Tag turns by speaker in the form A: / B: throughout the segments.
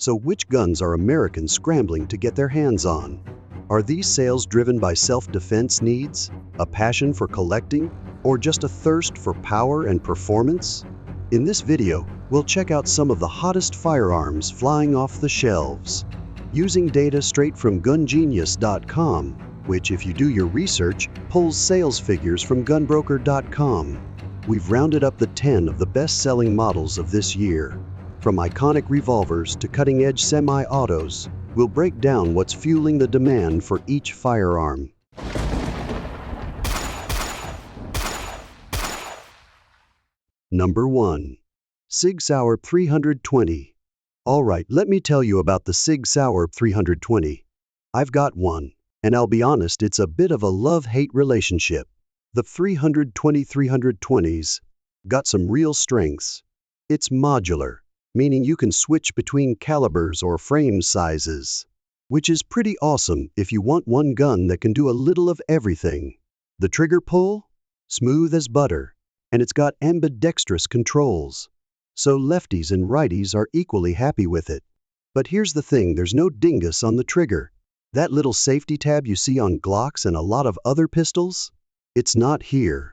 A: So which guns are Americans scrambling to get their hands on? Are these sales driven by self-defense needs, a passion for collecting, or just a thirst for power and performance? In this video, we'll check out some of the hottest firearms flying off the shelves. Using data straight from gungenius.com, which, if you do your research, pulls sales figures from gunbroker.com. We've rounded up the 10 of the best-selling models of this year. From iconic revolvers to cutting-edge semi-autos, we'll break down what's fueling the demand for each firearm. Number 1. Sig Sauer P320. Alright, let me tell you about the Sig Sauer P320. I've got one, and I'll be honest, it's a bit of a love-hate relationship. The 320's got some real strengths. It's modular, meaning you can switch between calibers or frame sizes, which is pretty awesome if you want one gun that can do a little of everything. The trigger pull? Smooth as butter, and it's got ambidextrous controls, so lefties and righties are equally happy with it. But here's the thing, there's no dingus on the trigger. That little safety tab you see on Glocks and a lot of other pistols? It's not here.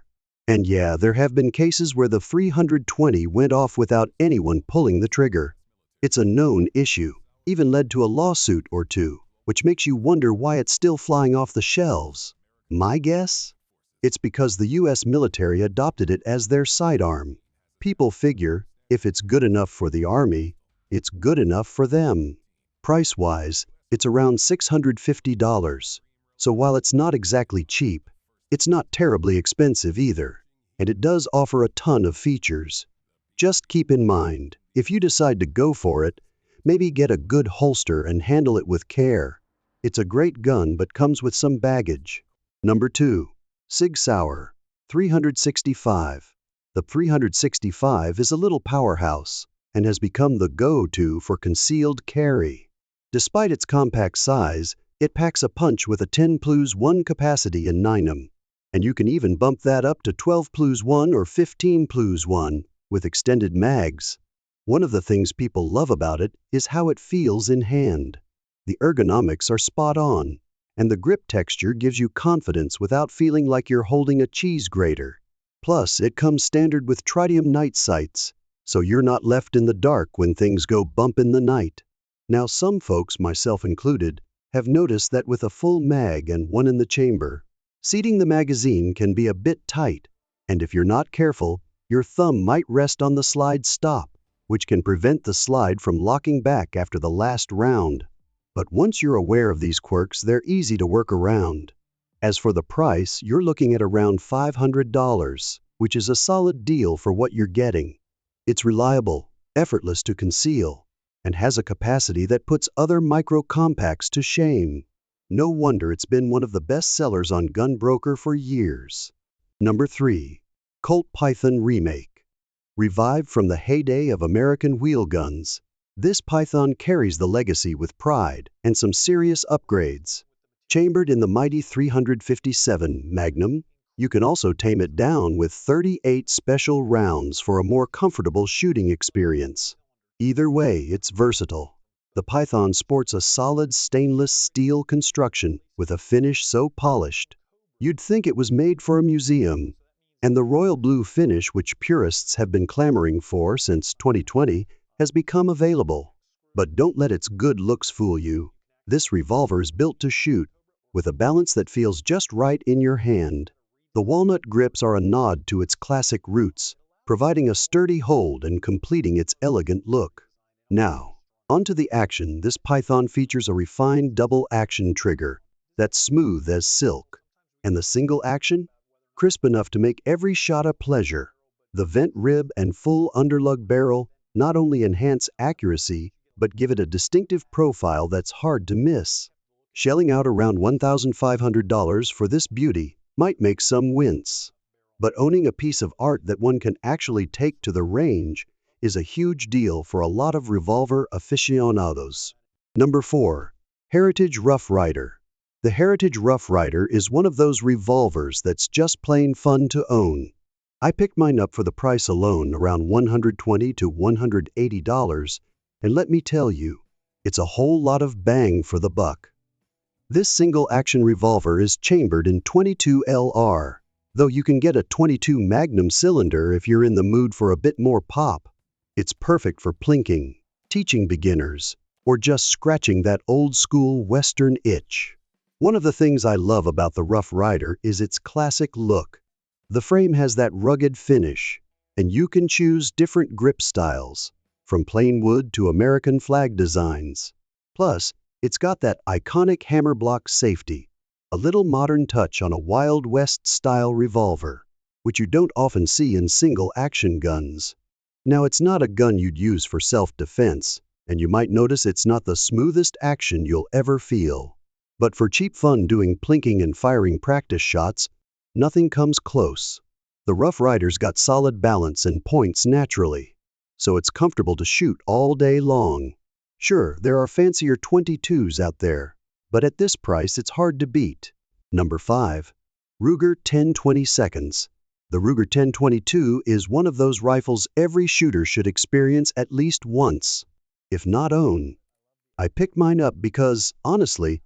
A: And yeah, there have been cases where the 320 went off without anyone pulling the trigger. It's a known issue, even led to a lawsuit or two, which makes you wonder why it's still flying off the shelves. My guess? It's because the US military adopted it as their sidearm. People figure, if it's good enough for the Army, it's good enough for them. Price-wise, it's around $650. So while it's not exactly cheap, it's not terribly expensive either, and it does offer a ton of features. Just keep in mind, if you decide to go for it, maybe get a good holster and handle it with care. It's a great gun but comes with some baggage. Number 2. Sig Sauer P365. The P365 is a little powerhouse and has become the go-to for concealed carry. Despite its compact size, it packs a punch with a 10+1 capacity in 9mm. And you can even bump that up to 12+1 or 15+1 with extended mags. One of the things people love about it is how it feels in hand. The ergonomics are spot on, and the grip texture gives you confidence without feeling like you're holding a cheese grater. Plus, it comes standard with tritium night sights, so you're not left in the dark when things go bump in the night. Now, some folks, myself included, have noticed that with a full mag and one in the chamber, seating the magazine can be a bit tight, and if you're not careful, your thumb might rest on the slide stop, which can prevent the slide from locking back after the last round. But once you're aware of these quirks, they're easy to work around. As for the price, you're looking at around $500, which is a solid deal for what you're getting. It's reliable, effortless to conceal, and has a capacity that puts other micro-compacts to shame. No wonder it's been one of the best sellers on Gunbroker for years. Number 3. Colt Python Remake. Revived from the heyday of American wheel guns, this Python carries the legacy with pride and some serious upgrades. Chambered in the mighty 357 Magnum, you can also tame it down with 38 special rounds for a more comfortable shooting experience. Either way, it's versatile. The Python sports a solid stainless steel construction with a finish so polished, you'd think it was made for a museum. And the royal blue finish, which purists have been clamoring for since 2020, has become available. But don't let its good looks fool you. This revolver is built to shoot, with a balance that feels just right in your hand. The walnut grips are a nod to its classic roots, providing a sturdy hold and completing its elegant look. Now, onto the action. This Python features a refined double-action trigger that's smooth as silk, and the single action? Crisp enough to make every shot a pleasure. The vent rib and full underlug barrel not only enhance accuracy, but give it a distinctive profile that's hard to miss. Shelling out around $1,500 for this beauty might make some wince. But owning a piece of art that one can actually take to the range is a huge deal for a lot of revolver aficionados. Number 4. Heritage Rough Rider. The Heritage Rough Rider is one of those revolvers that's just plain fun to own. I picked mine up for the price alone, around $120 to $180, and let me tell you, It's a whole lot of bang for the buck. This single-action revolver is chambered in 22 LR, though you can get a 22 Magnum cylinder if you're in the mood for a bit more pop. It's perfect for plinking, teaching beginners, or just scratching that old-school Western itch. One of the things I love about the Rough Rider is its classic look. The frame has that rugged finish, and you can choose different grip styles, from plain wood to American flag designs. Plus, it's got that iconic hammer block safety, a little modern touch on a Wild West-style revolver, which you don't often see in single-action guns. Now, it's not a gun you'd use for self-defense, and you might notice it's not the smoothest action you'll ever feel. But for cheap fun doing plinking and firing practice shots, nothing comes close. The Rough Rider's got solid balance and points naturally, so it's comfortable to shoot all day long. Sure, there are fancier 22s out there, but at this price it's hard to beat. Number 5. Ruger 10/22. The Ruger 10/22 is one of those rifles every shooter should experience at least once, if not own. I picked mine up because, honestly,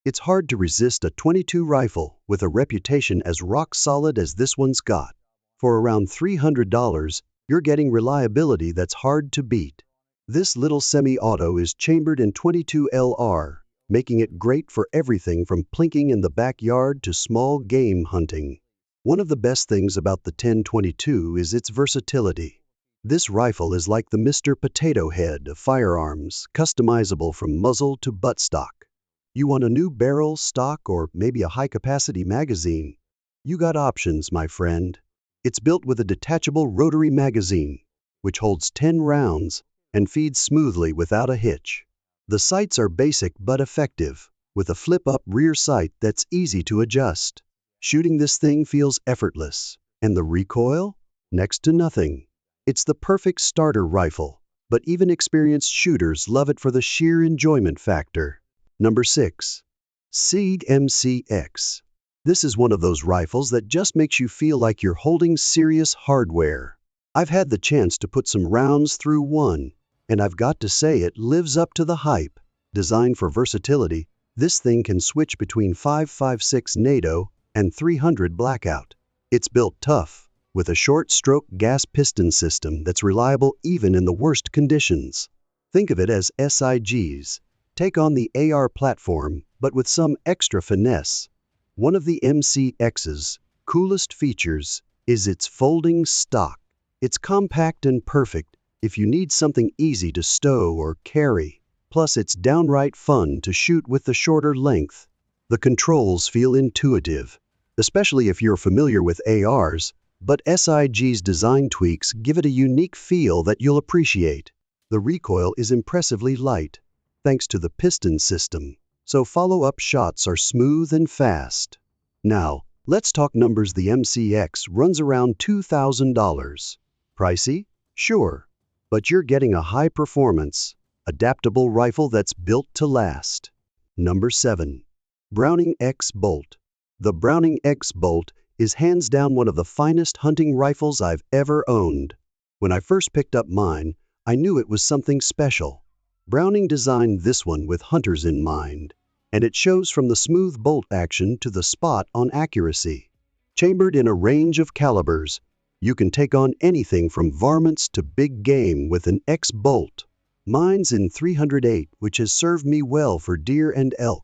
A: it's hard to resist a .22 rifle with a reputation as rock solid as this one's got. For around $300, you're getting reliability that's hard to beat. This little semi-auto is chambered in 22 LR, making it great for everything from plinking in the backyard to small game hunting. One of the best things about the 10/22 is its versatility. This rifle is like the Mr. Potato Head of firearms, customizable from muzzle to buttstock. You want a new barrel, stock, or maybe a high-capacity magazine? You got options, my friend. It's built with a detachable rotary magazine, which holds 10 rounds and feeds smoothly without a hitch. The sights are basic but effective, with a flip-up rear sight that's easy to adjust. Shooting this thing feels effortless, and the recoil? Next to nothing. It's the perfect starter rifle, but even experienced shooters love it for the sheer enjoyment factor. Number 6. Sig MCX. This is one of those rifles that just makes you feel like you're holding serious hardware. I've had the chance to put some rounds through one, and I've got to say it lives up to the hype. Designed for versatility, this thing can switch between 5.56 NATO and 300 blackout. It's built tough, with a short-stroke gas piston system that's reliable even in the worst conditions. Think of it as SIGs. Take on the AR platform, but with some extra finesse. One of the MCX's coolest features is its folding stock. It's compact and perfect if you need something easy to stow or carry. Plus, it's downright fun to shoot with the shorter length. The controls feel intuitive, especially if you're familiar with ARs, but SIG's design tweaks give it a unique feel that you'll appreciate. The recoil is impressively light, thanks to the piston system, so follow-up shots are smooth and fast. Now, let's talk numbers. The MCX runs around $2,000. Pricey? Sure, but you're getting a high-performance, adaptable rifle that's built to last. Number 7. Browning X Bolt. The Browning X Bolt is hands down one of the finest hunting rifles I've ever owned. When I first picked up mine, I knew it was something special. Browning designed this one with hunters in mind, and it shows from the smooth bolt action to the spot-on accuracy. Chambered in a range of calibers, you can take on anything from varmints to big game with an X bolt. Mine's in 308, which has served me well for deer and elk.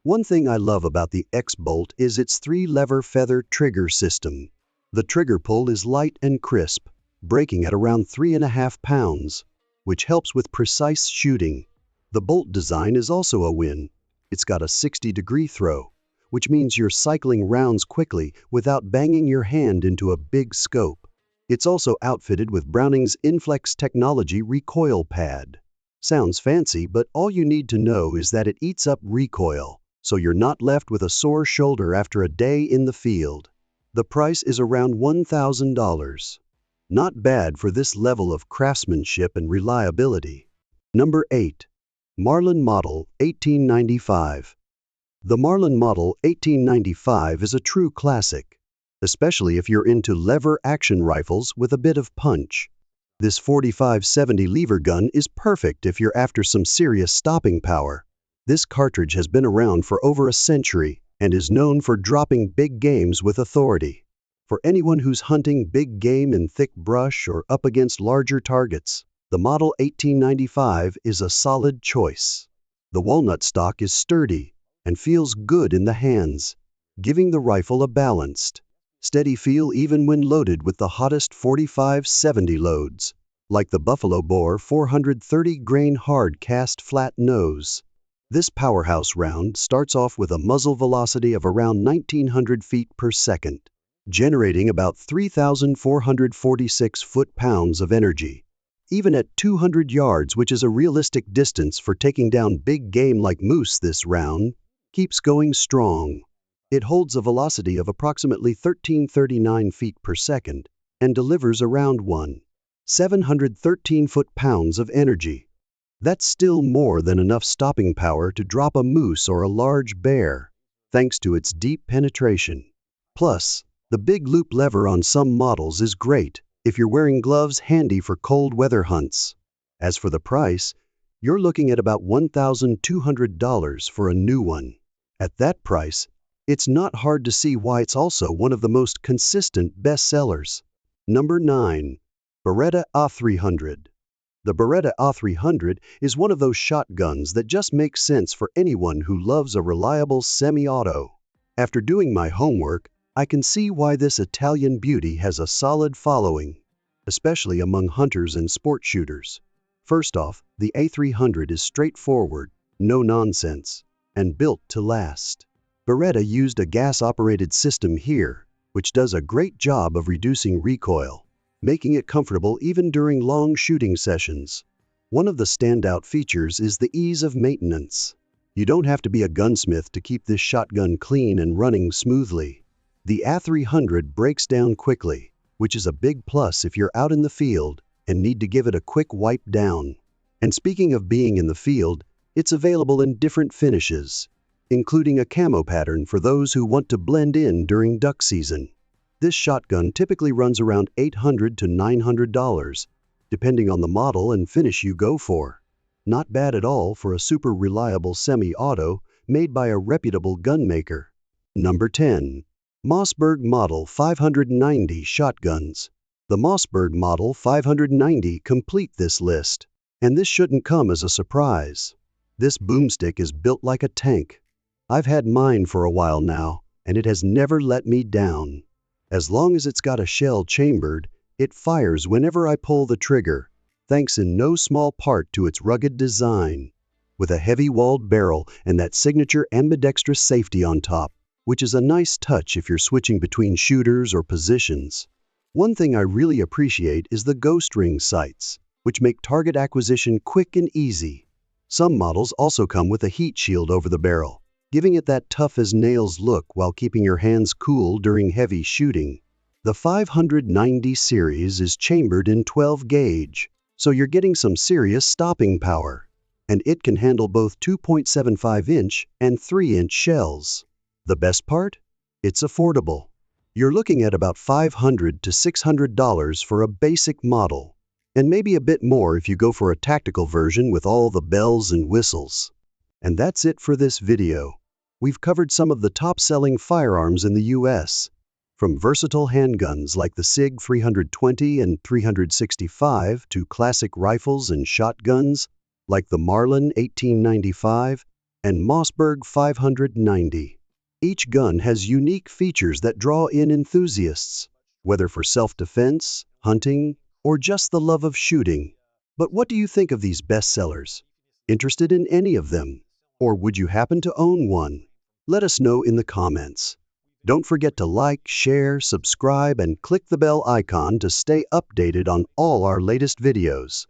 A: One thing I love about the X bolt is its 3-lever feather trigger system. The trigger pull is light and crisp, breaking at around 3.5 pounds, which helps with precise shooting. The bolt design is also a win. It's got a 60-degree throw, which means you're cycling rounds quickly without banging your hand into a big scope. It's also outfitted with Browning's Inflex technology recoil pad. Sounds fancy, but all you need to know is that it eats up recoil, so you're not left with a sore shoulder after a day in the field. The price is around $1,000. Not bad for this level of craftsmanship and reliability. Number 8. Marlin Model 1895. The Marlin Model 1895 is a true classic, especially if you're into lever action rifles with a bit of punch. This 4570 lever gun is perfect if you're after some serious stopping power. This cartridge has been around for over a century and is known for dropping big games with authority. For anyone who's hunting big game in thick brush or up against larger targets, the Model 1895 is a solid choice. The walnut stock is sturdy and feels good in the hands, giving the rifle a balanced, steady feel even when loaded with the hottest 4570 loads, like the Buffalo Bore 430 grain hard cast flat nose. This powerhouse round starts off with a muzzle velocity of around 1900 feet per second, generating about 3,446 foot-pounds of energy. Even at 200 yards, which is a realistic distance for taking down big game like moose, this round keeps going strong. It holds a velocity of approximately 1339 feet per second and delivers around 1,713 foot-pounds of energy. That's still more than enough stopping power to drop a moose or a large bear, thanks to its deep penetration. Plus, the big loop lever on some models is great if you're wearing gloves, handy for cold weather hunts. As for the price, you're looking at about $1,200 for a new one. At that price, it's not hard to see why it's also one of the most consistent bestsellers. Number 9. Beretta A300. The Beretta A300 is one of those shotguns that just makes sense for anyone who loves a reliable semi-auto. After doing my homework, I can see why this Italian beauty has a solid following, especially among hunters and sport shooters. First off, the A300 is straightforward, no nonsense, and built to last. Beretta used a gas-operated system here, which does a great job of reducing recoil, making it comfortable even during long shooting sessions. One of the standout features is the ease of maintenance. You don't have to be a gunsmith to keep this shotgun clean and running smoothly. The A300 breaks down quickly, which is a big plus if you're out in the field and need to give it a quick wipe down. And speaking of being in the field, it's available in different finishes, including a camo pattern for those who want to blend in during duck season. This shotgun typically runs around $800 to $900, depending on the model and finish you go for. Not bad at all for a super reliable semi-auto made by a reputable gun maker. Number 10. Mossberg Model 590 Shotguns. The Mossberg Model 590 complete this list, and this shouldn't come as a surprise. This boomstick is built like a tank. I've had mine for a while now, and it has never let me down. As long as it's got a shell chambered, it fires whenever I pull the trigger, thanks in no small part to its rugged design, with a heavy-walled barrel and that signature ambidextrous safety on top, which is a nice touch if you're switching between shooters or positions. One thing I really appreciate is the ghost ring sights, which make target acquisition quick and easy. Some models also come with a heat shield over the barrel, giving it that tough-as-nails look while keeping your hands cool during heavy shooting. The 590 series is chambered in 12 gauge, so you're getting some serious stopping power. And it can handle both 2.75-inch and 3-inch shells. The best part? It's affordable. You're looking at about $500 to $600 for a basic model, and maybe a bit more if you go for a tactical version with all the bells and whistles. And that's it for this video. We've covered some of the top-selling firearms in the US, from versatile handguns like the Sig 320 and 365 to classic rifles and shotguns like the Marlin 1895 and Mossberg 590. Each gun has unique features that draw in enthusiasts, whether for self-defense, hunting, or just the love of shooting. But what do you think of these bestsellers? Interested in any of them? Or would you happen to own one? Let us know in the comments. Don't forget to like, share, subscribe, and click the bell icon to stay updated on all our latest videos.